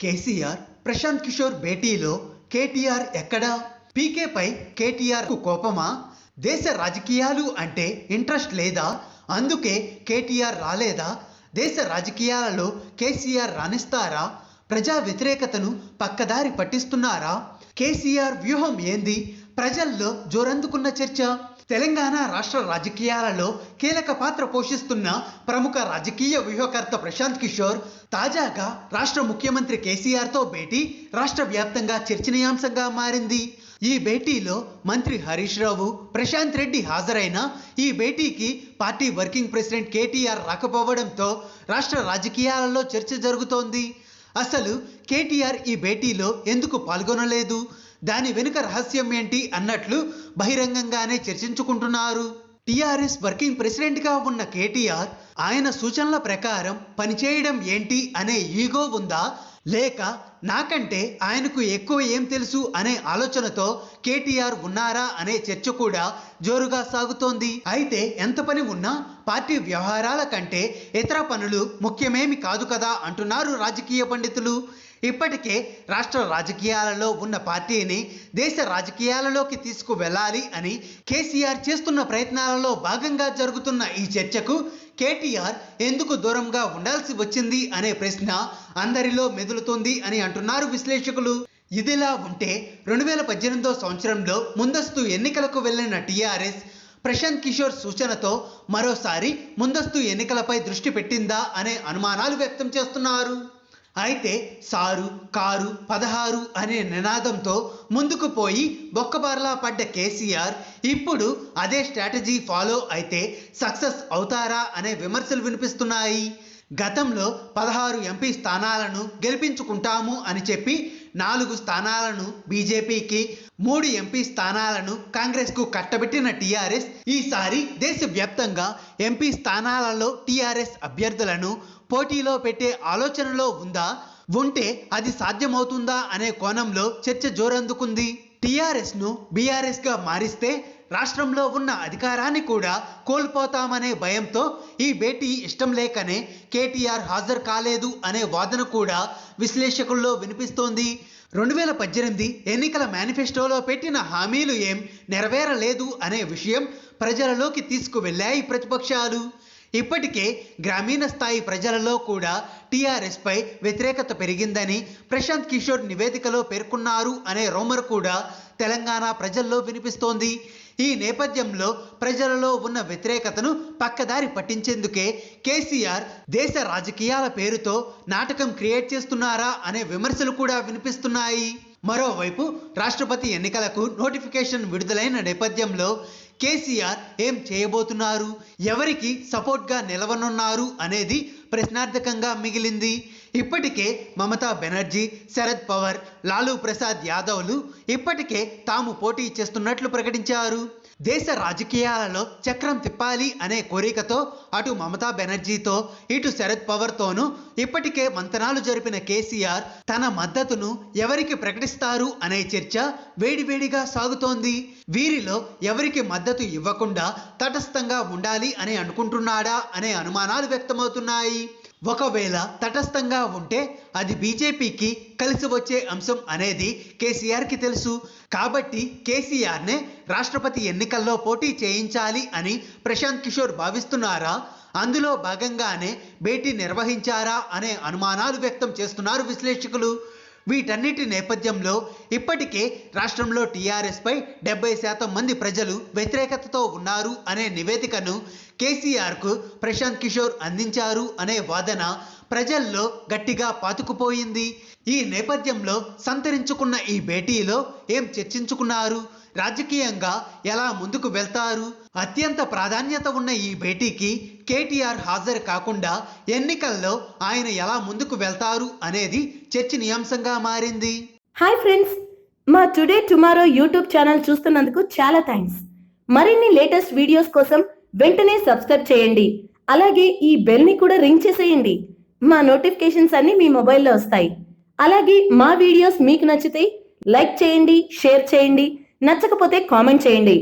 కేసీఆర్ ప్రశాంత్ కిషోర్ భేటీలో కేటీఆర్ ఎక్కడా? పీకేపై కేటీఆర్ కు కోపమా? దేశ రాజకీయాలు అంటే ఇంట్రెస్ట్ లేదా? అందుకే కేటీఆర్ రాలేదా? దేశ రాజకీయాలలో కేసీఆర్ రాణిస్తారా? ప్రజా వ్యతిరేకతను పక్కదారి పట్టిస్తున్నారా? కేసీఆర్ వ్యూహం ఏంది? ప్రజల్లో జోరందుకున్న చర్చ. తెలంగాణ రాష్ట్ర రాజకీయాలలో కీలక పాత్ర పోషిస్తున్న ప్రముఖ రాజకీయ వ్యూహకర్త ప్రశాంత్ కిషోర్ తాజాగా రాష్ట్ర ముఖ్యమంత్రి కేసీఆర్తో భేటీ రాష్ట్ర వ్యాప్తంగా చర్చనీయాంశంగా మారింది. ఈ భేటీలో మంత్రి హరీష్ రావు, ప్రశాంత్ రెడ్డి హాజరైన ఈ భేటీకి పార్టీ వర్కింగ్ ప్రెసిడెంట్ కేటీఆర్ రాకపోవడంతో రాష్ట్ర రాజకీయాలలో చర్చ జరుగుతోంది. అసలు కేటీఆర్ ఈ భేటీలో ఎందుకు పాల్గొనలేదు, దాని వెనుక రహస్యం ఏంటి అన్నట్లు బహిరంగంగానే చర్చించుకుంటున్నారు. టీఆర్ఎస్ వర్కింగ్ ప్రెసిడెంట్గా ఉన్న కేటీఆర్ ఆయన సూచనల ప్రకారం పనిచేయడం ఏంటి అనే ఈగో ఉందా, లేక నాకంటే ఆయనకు ఎక్కువ ఏం తెలుసు అనే ఆలోచనతో కేటీఆర్ ఉన్నారా అనే చర్చ కూడా జోరుగా సాగుతోంది. అయితే ఎంత పని ఉన్నా పార్టీ వ్యవహారాల కంటే ఇతర పనులు ముఖ్యమేమి కాదు కదా అంటున్నారు రాజకీయ పండితులు. ఇప్పటికే రాష్ట్ర రాజకీయాలలో ఉన్న పార్టీని దేశ రాజకీయాలలోకి తీసుకువెళ్ళాలి అని కేసీఆర్ చేస్తున్న ప్రయత్నాలలో భాగంగా జరుగుతున్న ఈ చర్చకు కేటీఆర్ ఎందుకు దూరంగా ఉండాల్సి వచ్చింది అనే ప్రశ్న అందరిలో మెదులుతుంది అని అంటున్నారు విశ్లేషకులు. ఇదిలా ఉంటే 2018 సంవత్సరంలో ముందస్తు ఎన్నికలకు వెళ్లిన టీఆర్ఎస్ ప్రశాంత్ కిషోర్ సూచనతో మరోసారి ముందస్తు ఎన్నికలపై దృష్టి పెట్టిందా అనే అనుమానాలు వ్యక్తం చేస్తున్నారు. అయితే సారు కారు 16 అనే నినాదంతో ముందుకు పోయి బొక్కబార్లా పడ్డ కేసీఆర్ ఇప్పుడు అదే స్ట్రాటజీ ఫాలో అయితే సక్సెస్ అవుతారా అనే విమర్శలు వినిపిస్తున్నాయి. గతంలో 16 ఎంపీ స్థానాలను గెలిపించుకుంటాము అని చెప్పి 4 స్థానాలను బీజేపీకి, 3 ఎంపీ స్థానాలను కాంగ్రెస్కు కట్టబెట్టిన టీఆర్ఎస్ ఈసారి దేశవ్యాప్తంగా ఎంపీ స్థానాలలో టీఆర్ఎస్ అభ్యర్థులను పోటీలో పెట్టే ఆలోచనలో ఉందా? ఉంటే అది సాధ్యమవుతుందా అనే కోణంలో చర్చ జోరందుకుంది. టీఆర్ఎస్ను బీఆర్ఎస్గా మారిస్తే రాష్ట్రంలో ఉన్న అధికారాన్ని కూడా కోల్పోతామనే భయంతో ఈ భేటీ ఇష్టం లేకనే కేటీఆర్ హాజరు కాలేదు అనే వాదన కూడా విశ్లేషకుల్లో వినిపిస్తోంది. 2018 ఎన్నికల మేనిఫెస్టోలో పెట్టిన హామీలు ఏం నెరవేరలేదు అనే విషయం ప్రజలలోకి తీసుకువెళ్ళాయి ప్రతిపక్షాలు. ఇప్పటికే గ్రామీణ స్థాయి ప్రజలలో కూడా టీఆర్ఎస్పై వ్యతిరేకత పెరిగిందని ప్రశాంత్ కిషోర్ నివేదికలో పేర్కొన్నారు అనే రూమర్ కూడా తెలంగాణ ప్రజల్లో వినిపిస్తోంది. ఈ నేపథ్యంలో ప్రజలలో ఉన్న వ్యతిరేకతను పక్కదారి పట్టించేందుకే కేసీఆర్ దేశ రాజకీయాల పేరుతో నాటకం క్రియేట్ చేస్తున్నారా అనే విమర్శలు కూడా వినిపిస్తున్నాయి. మరోవైపు రాష్ట్రపతి ఎన్నికలకు నోటిఫికేషన్ విడుదలైన నేపథ్యంలో కేసీఆర్ ఏం చేయబోతున్నారు, ఎవరికి సపోర్ట్గా నిలవనున్నారు అనేది ప్రశ్నార్థకంగా మిగిలింది. ఇప్పటికే మమతా బెనర్జీ, శరద్ పవార్, లాలూ ప్రసాద్ యాదవ్లు ఇప్పటికే తాము పోటీ చేస్తున్నట్లు ప్రకటించారు. దేశ రాజకీయాలలో చక్రం తిప్పాలి అనే కోరికతో అటు మమతా బెనర్జీతో ఇటు శరద్ పవార్తోనూ ఇప్పటికే మంతనాలు జరిపిన కేసీఆర్ తన మద్దతును ఎవరికి ప్రకటిస్తారు అనే చర్చ వేడివేడిగా సాగుతోంది. వీరిలో ఎవరికి మద్దతు ఇవ్వకుండా తటస్థంగా ఉండాలి అని అనుకుంటున్నాడా అనే అనుమానాలు వ్యక్తమవుతున్నాయి. ఒకవేళ తటస్థంగా ఉంటే అది బీజేపీకి కలిసి వచ్చే అంశం అనేది కేసీఆర్కి తెలుసు. కాబట్టి కేసీఆర్నే రాష్ట్రపతి ఎన్నికల్లో పోటీ చేయించాలి అని ప్రశాంత్ కిషోర్ భావిస్తున్నారా? అందులో భాగంగానే భేటీ నిర్వహించారా అనే అనుమానాలు వ్యక్తం చేస్తున్నారు విశ్లేషకులు. వీటన్నిటి నేపథ్యంలో ఇప్పటికే రాష్ట్రంలో టీఆర్ఎస్పై 70% మంది ప్రజలు వ్యతిరేకతతో ఉన్నారు అనే నివేదికను కేసీఆర్కు ప్రశాంత్ కిషోర్ అందించారు అనే వాదన ప్రజల్లో గట్టిగా పాతుకుపోయింది. ఈ నేపథ్యంలో సంతరించుకున్న ఈ భేటీలో ఏం చర్చించుకున్నారు, రాజకీయంగా ఎలా ముందుకు వెళ్తారు? అత్యంత ప్రాధాన్యత ఉన్న ఈ భేటీకి కేటీఆర్ హాజరు కాకుండా ఎన్నికల్లో ఆయన ఎలా ముందుకు వెళ్తారు అనేది చర్చనీయాంశంగా మారింది. హాయ్ ఫ్రెండ్స్, మా టుడే టుమారో యూట్యూబ్ ఛానల్ చూస్తున్నందుకు చాలా థ్యాంక్స్. మరిన్ని లేటెస్ట్ వీడియోస్ కోసం వెంటనే సబ్స్క్రైబ్ చేయండి. అలాగే ఈ బెల్ ని కూడా రింగ్ చేసేయండి. మా నోటిఫికేషన్స్ అన్ని మీ మొబైల్లో వస్తాయి. అలాగే మా వీడియోస్ మీకు నచ్చితే లైక్ చేయండి, షేర్ చేయండి, నచ్చకపోతే కామెంట్ చేయండి.